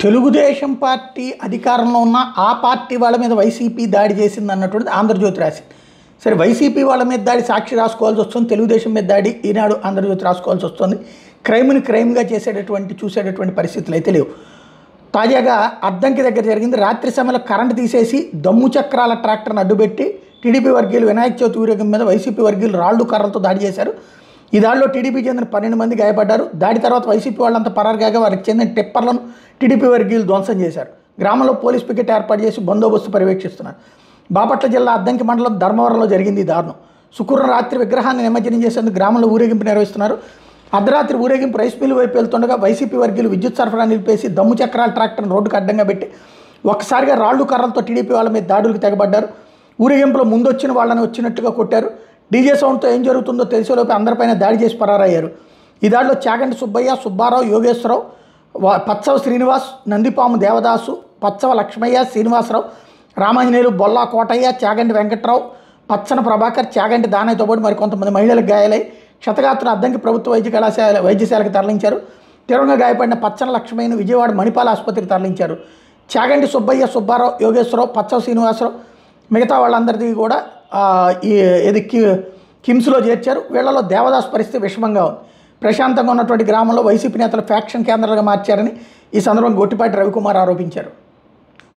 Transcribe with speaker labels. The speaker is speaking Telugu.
Speaker 1: తెలుగుదేశం పార్టీ అధికారంలో ఉన్న ఆ పార్టీ వాళ్ళ మీద వైసీపీ దాడి చేసింది అన్నటువంటిది ఆంధ్రజ్యోతి రాసింది. సరే, వైసీపీ వాళ్ళ మీద దాడి సాక్షి రాసుకోవాల్సి వస్తుంది, తెలుగుదేశం మీద దాడి ఈనాడు ఆంధ్రజ్యోతి రాసుకోవాల్సి వస్తుంది. క్రైమ్ని క్రైమ్గా చూసేటటువంటి పరిస్థితులు అయితే లేవు. తాజాగా అద్దంకి దగ్గర జరిగింది. రాత్రి సమయంలో కరెంటు తీసేసి దమ్ము చక్రాల ట్రాక్టర్ని అడ్డుపెట్టి టీడీపీ వర్గీయులు వినాయక చవితి ఊరేగింపు మీద వైసీపీ వర్గీయులు రాళ్లు కర్రలతో దాడి చేశారు. ఈ దాడిలో టీడీపీ చెందిన 12 మంది గాయపడ్డారు. దాడి తర్వాత వైసీపీ వాళ్ళంతా పరారుగా వారికి చెందిన టిప్పర్లను టీడీపీ వర్గీయులు ధ్వంసం చేశారు. గ్రామంలో పోలీస్ పికెట్ ఏర్పాటు చేసి బందోబస్తు పర్యవేక్షిస్తున్నారు. బాపట్ల జిల్లా అద్దంకి మండలం ధర్మవరంలో జరిగింది ఈ దారుణం. శుక్రవారం రాత్రి విగ్రహాన్ని నిమజ్జనం చేసేందుకు గ్రామంలో ఊరేగింపు నిర్వహిస్తున్నారు. అర్ధరాత్రి ఊరేగింపు రైస్ మిల్లు వైపు వెళ్తుండగా వైసీపీ వర్గీయులు విద్యుత్ సరఫరా నిలిపేసి దమ్ము చక్రాల ట్రాక్టర్ను రోడ్డుకు అడ్డంగా పెట్టి ఒక్కసారిగా రాళ్లు కర్రలతో టీడీపీ వాళ్ళ మీద దాడులకు తెగబడ్డారు. ఊరేగింపులో ముందొచ్చిన వాళ్ళని వచ్చినట్టుగా కొట్టారు. డీజే సౌండ్తో ఏం జరుగుతుందో తెలిసేలోపు అందరిపైన దాడి చేసి పరారయ్యారు. ఈ దాడిలో చాగంటి సుబ్బయ్య, సుబ్బారావు, యోగేశ్వరరావు, పచ్చవ శ్రీనివాస్, నందిపాము దేవదాసు, పచ్చవ లక్ష్మయ్య, శ్రీనివాసరావు, రామాంజనేయులు, బొల్లా కోటయ్య, చాగంటి వెంకట్రావు, పచ్చన ప్రభాకర్, చాగంటి దానయ్యతో పాటు మరికొంతమంది మహిళలకు గాయాలై క్షతగాత్రులను అద్దంకి ప్రభుత్వ వైద్యశాలకు తరలించారు. తీవ్రంగా గాయపడిన పచ్చన లక్ష్మయ్యను విజయవాడ మణిపాల ఆసుపత్రికి తరలించారు. చాగంటి సుబ్బయ్య, సుబ్బారావు, యోగేశ్వరరావు, పచ్చవ శ్రీనివాసరావు మిగతా వాళ్ళందరికీ కూడా కిమ్స్లో చేర్చారు. వీళ్లలో దేవదాస్ పరిస్థితి విషమంగా ఉంది. ప్రశాంతంగా ఉన్నటువంటి గ్రామంలో వైసీపీ నేతలు ఫ్యాక్షన్ కేంద్రాలుగా మార్చారని ఈ సందర్భంగా గొట్టిపాటి రవికుమార్ ఆరోపించారు.